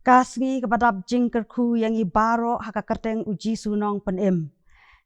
Kasngi kepadap jingkerku yang ibaro haka kerteng uji sunong penem.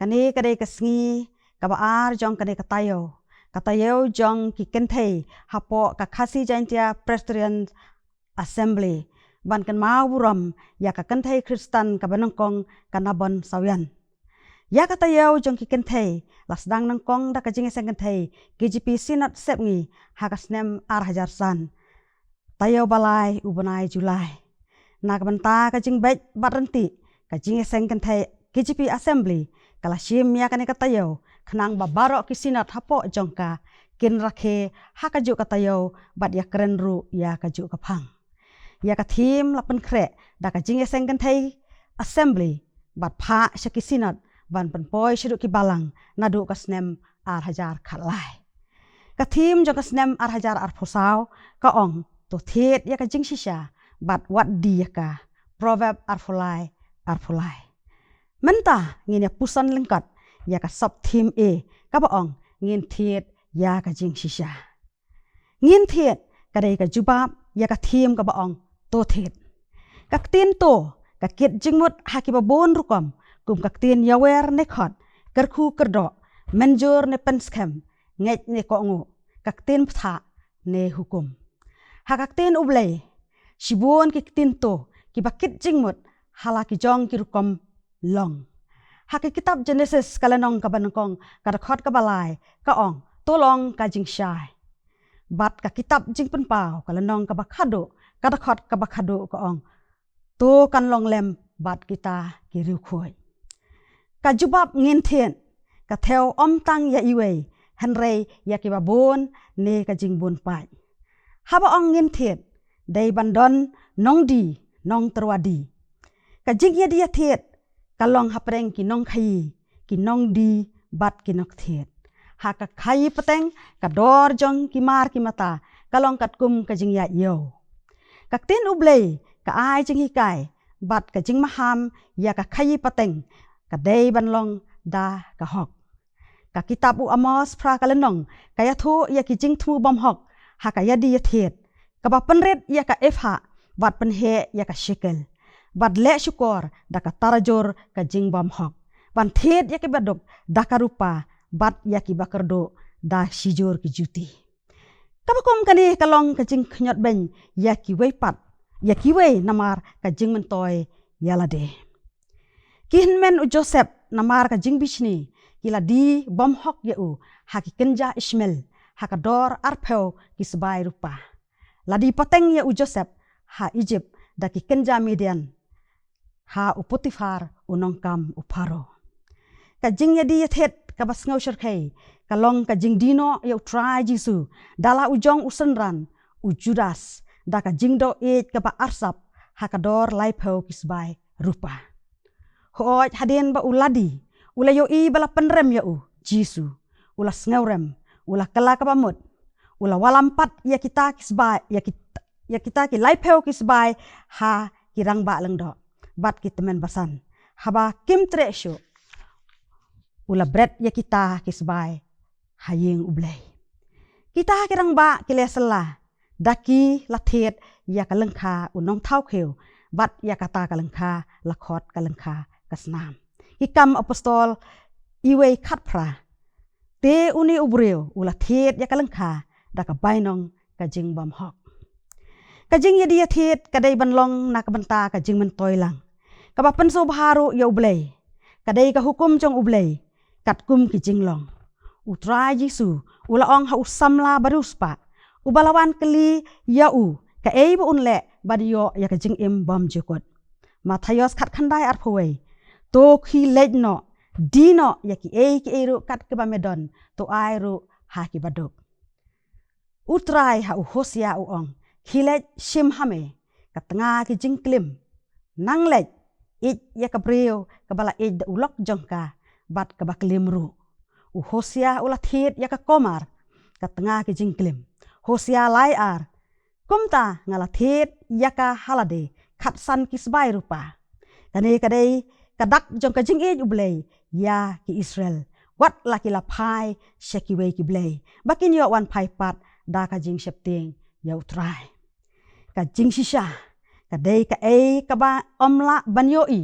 Kane kadai kasngi kabaar jong kane katayo jong ki kentei hapo kakasi jantia Presbyterian Assembly ban kan mawuram ya ka kentei Kristen kabanongkong kanabon sawian. Ya katayo jong ki kentei lasdang nangkong da kajingi seng kentei GGP Sinat sepngi hakasnem arhajar san. Tayo balai ubonai Julai. Nakabanta kajing baik baranti kajing seng kentei KGP Assembly kala shim ya kane katayo kenang babaro kisinat hapo jongka kin rakhe hakaju katayo bat ya kerenru ya kaju kapang ya kathim lapen kre da kajing seng kentei Assembly bat pha shakisinat ban penpoi shiduk ki balang nadu kasnem ar hajar khalai kathim jong kasnem ar hajar ar phosau kaong to thet ya kajing shisha bat wat dia ka proverb arfulai menta ngin ya pusan lengkat ya ka sop thim ka baong ngin thiet ya ka jing shisha ngin thiet kadai ka jubab ya ka thim ka baong to thiet ka tin to ka kit jingmut haki ba bon rukom kum ka tin yawer ne khot kerku kerdo menjur ne penskhem nget ne ko ngu ka tin pha ne hukum hakak tin ublei Shibun ki tinto ki bakit jingmut hala ki jong ki rukom long. Haki kitab Genesis kalenong kabanongkong kadakot kabalai kaong tolong kajing syai. Bat ka kitab jing penpau kalenong kabakado kadakot kabakado kaong to kan long lem bat kita ki riukhoy. Kajubab ngintien ka theo omtang ya iwe henrei ya ki babon ne kajing bun pai. Haba ong ngintien Dai bandon nong di nong terwadi kajing ya dia thiet kalong hapreng ki nong khai ki nong di bat ki nok thiet haka khai pateng kador jong ki mar ki mata kalong katkum kajing ya yo kaktin ublei ka ai jing hikai bat kajing maham ya ka khai pateng kadai banlong da ka hok ka kitab u Amos pra kalenong kaya thu ya ki jing thu bom hok haka ya dia thiet Kaba penret ya ka efha bat penhe ya ka shekel bat le syukor da ka tarajor ka jingbam hok ban thet ya ki badok da ka rupa bat ya ki bakerdo da shijor ki juti kabakom kani kalong ka jing khnyot ben ya ki wei pat ya ki wei namar ka jing mentoy yalade kihnmen u Joseph namar ka jing bishni kila di bom hok ya u haki kenja Ishmael hakador arpeo ki sebai rupa Ladi pateng ya u Joseph ha Egypt daki kenja Midian ha u Potifar unongkam u Paro. Kajing ya di thet kabas ngau syarkai kalong kajing dino ya u try Jisu dala ujong usenran u Judas da kajing do kaba arsap hakador laipau kisbai rupa. Hooj hadin ba uladi ula yo I bala penrem ya u Jisu ula sngaurem ula kala kabamut Ula walampat ya kita kisbai ya kita ki laipeu kisbai ha kirang ba lengdo bat kitemen basan haba kim tresho ula bread ya kita kisbai haying ublei kita kirang ba kilesela daki lathet ya kalengkha unong thau kheu bat ya kata kalengkha lakhot kalengkha kasnam hikam apostol iwe khatpra te uni ubreu ula thet ya kalengkha Daka bainong kajing bam hok. Kajing ya dia thiet kadai banlong nak benta kajing mentoy lang. Kaba penso baharu ya ublei. Kadai ka hukum jong ublei. Katkum ki jinglong. Utrai Jisu ula ong ha usamla baruspa. Ubalawan keli ya u ka eibu unle badiyo ya kajing im bam jukot. Matayos kat khandai arpawai. To ki lejno dino ya ki eiru kat kebamedon to airu ha ki badok. Utrai ha u Hosea u ong hilet shim hame katanga ki jingklim nanglet it ya kabreo kabala id ulok jongka bat kabaklimru u Hosea ulat hit ya ka komar katanga ki jingklim Hosea lai ar kumta ngalat hit ya ka halade khatsan kisbai rupa kane kadai kadak jongka jing id ublei ya ki Israel wat laki lapai shekiwe ki blei bakin yo wan pai pat da ka jing shepting ya utrai ka jing shisha kadai ka ei ka ba omla banyoi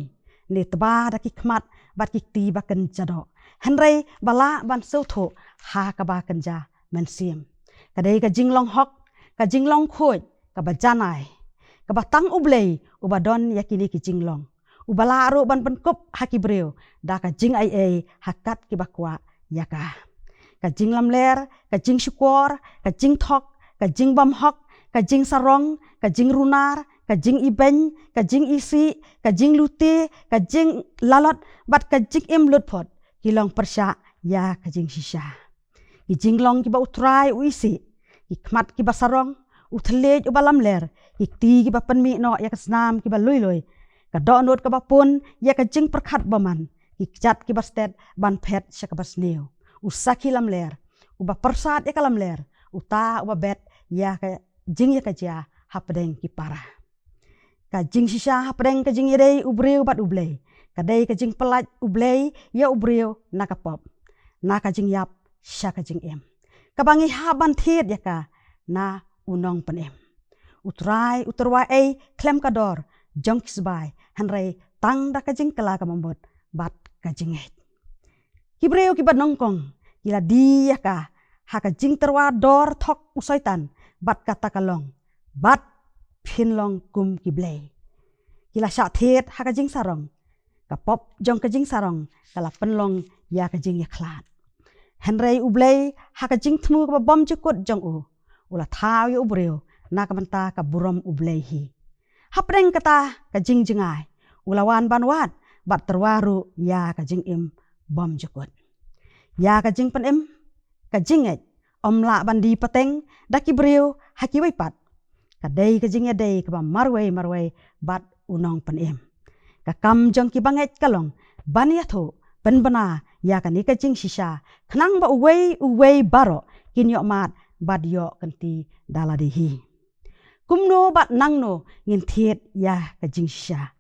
ni tba da ki khmat bat ki ti ba kan jado hanrei bala ban so tho ha ka ba kan ja man sim kadai ka jinglong hok ka jinglong khoi ka ba janai ka ba tang ublei uba don yakini ki jinglong ubala ro ban ban kop haki breu da ka jing ai ei hakat ki ba kwa yaka ka jing lam ler ka jing syukur ka jing thok ka jing bam hok ka jing sarong ka jing runar ka jing iben ka jing isi ka jing luti ka jing lalot bat ka jing im lut phot kilong persya ya ka jing shisha ki jing long ki ba utrai uisi ki khmat ki ba sarong uthlej ubalam ler ki ti ki ba panmi no ya ka snam ki ba loi loi ka do not ka ba pun ya ka jing perkhat baman ki chat ki ba stet ban phet sya ka ba sneu usaki lam ler uba persat ya ka lam ler uta uba bet ya ka jing ya ka ja hapdeng ki para ka jing shisha hapdeng ka jing yedei ubreu bat ublei kadai ka jing pelat ublei ya ubreu nakapop na ka jing yap sya ka jing em ka bangi haban thiet ya ka na unong panem utrai uterwa ei klem kador jong kisbai hanrei tang da ka jing kala ka mambot bat ka jing et kibreu ki bat nongkong ila di ya ka ha ka jing terwa dor thok usaitan bat kata kalong bat phinlong kum kiblei kila sha thiet ha ka jing sarong ka pop jong ka jing sarong kala penlong ya ka jing ya khlat hanrei ublei ha ka jing thmu ka bom chukut jong u ula thau yu ubreu na ka manta ka burom ublei hi hapreng kata ka jing jingai ulawan banwat bat terwaru ya ka jing im bom chukut ya ka jing pan im ka jing et omla bandi pateng daki breu haki wai pat ka dei ka jing ya dei ka ba marwei bat unong pan im ka kam jong ki banget kalong ban ya tho ban bana ya ka ni ka jing shisha khnang ba uwei baro kin yo mat bat yo kanti daladi hi kumno bat nangno ngin thiet ya ka jing shisha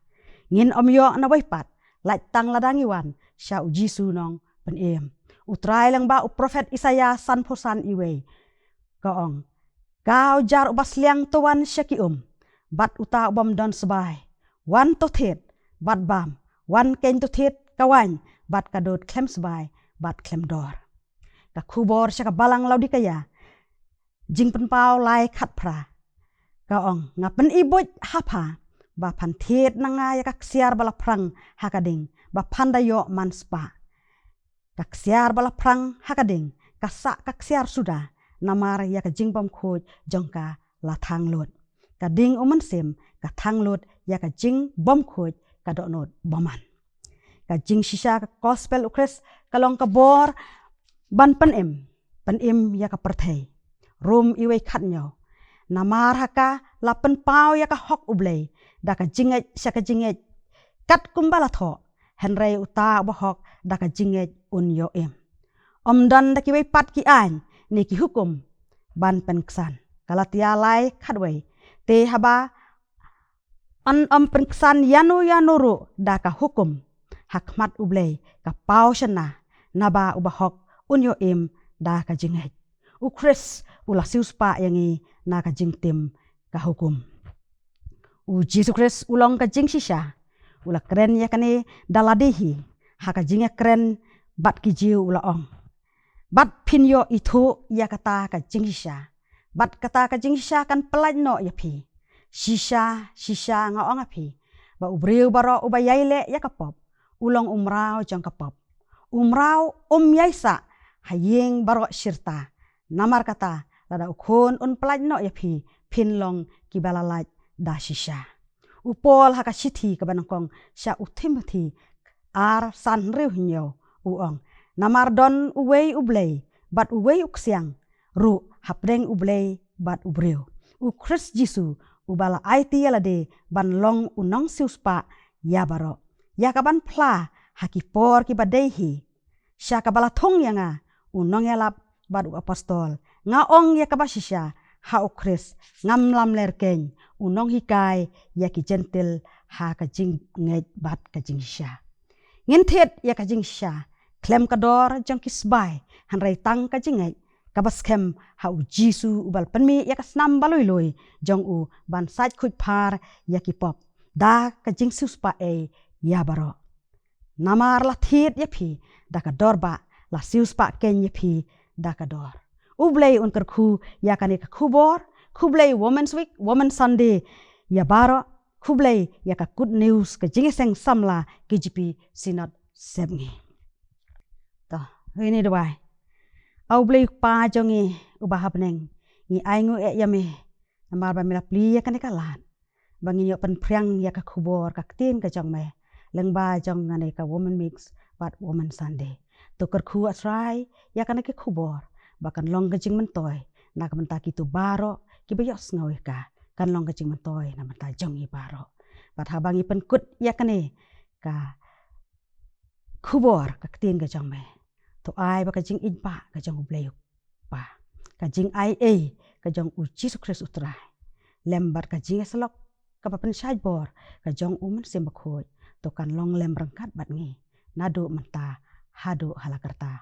ngin omyo na wai pat lai tang ladangi wan sha u jisu nong pan em utrai lang ba u prophet Isaya san phosan iwe ka ong kau jar ubas liang tuan syaki bat uta ubam don sebai wan to thet bat bam wan ken to thet kawan bat kadot klem sebai bat klem dor ka khubor syaka balang laudi kaya jing pen pau lai khat pra ka ong ngapen iboj hapa ba phan thet nanga ya ka siar bala prang hakading ba phandayo man spa ka siar bala prang hakading ka sa ka siar sudah namar ya ka jing bam khoj jongka la thang lot ka ding uman sem ka thang lot ya ka jing bom khoj ka do not boman ka jing shisha ka gospel ukres kalong ka bor ban pan em ya ka perthei rum iwe khat nyo namar haka la pen pau ya ka hok ublei da ka jinget sya ka jinget kat kumbala tho henrei uta ba hok da ka jinget un yo em omdan da ki wei pat ki an ni ki hukum ban pen ksan kalatia lai khatwei te haba an pen ksan yanu ro da ka hukum hakmat ublei ka pau shana naba uba hok un yo em da ka jinget ukris ula siuspa yangi na ka jingtim ka hukum u Jesus Christ ulong ka jing shisha ula kren ya kane daladihi ha ka jinga kren bat ki jiu ula ong bat pinyo itu ya kata ka jing shisha bat kata ka jing shisha kan pelaj no ya pi shisha nga ong api ba ubreu baro uba yaile ya ka pop ulong umrau jong ka pop umrau yaisa hayeng baro shirta namar kata lada ukhon un pelaj no ya pi pinlong ki balalaj da shisha upol haka shithi ka banangkong sha utimati ar san riu nyo uong namar don uwei ublei bat uwei uksiang ru hapdeng ublei bat ubreu u Christ Jisu ubala IT yalade ban long unong siuspa ya baro ya ka ban pla haki por ki badehi sha ka bala thong yanga unong yalap bat apostol nga ong ya ka bashisha ha u Christ ngam lam lerken unong hikai ya ki gentle ha ka jing nget bat ka jing sha ngin thet ya ka jing sha klem kador jong kisbai han rai tang ka jing nget kabas kem hau Jisu ubal penmi ya kasnam baloi loi jong u ban sait khuj par ya ki pop da ka jing sus pa e ya baro namar la thiet ya phi da ka dor ba la sius pa ken ya phi da ka dor ublei un kar khu ya kane ka khubor khublei women's week women sunday ya baro khublei ya ka good news ka jing seng samla KGP sinot sebngi to ini doi au blei pa jongi ubahap neng ni aingu e yame namar ba mila pli ya kane ka lan bangi yo pen priang ya ka khubor ka tin ka jong me leng ba jong ngane ka woman mix but woman sunday to kar khu asrai ya kane ke khubor bakan long ka jing men toy na ka menta ki tu baro ki bayos ngawe ka kan long ka jing men toy na menta jong i baro bat ha bangi pen kut ya kane ka khubor ka tin ka jong me to ai ba ka jing in pa ka jong blei pa ka jing ai e ka jong u Jesus Christ utrai lembar ka jing selok ka pa pen shaj bor ka jong umen sem khoi to kan long lem rangkat bat ngi nado menta hado halakarta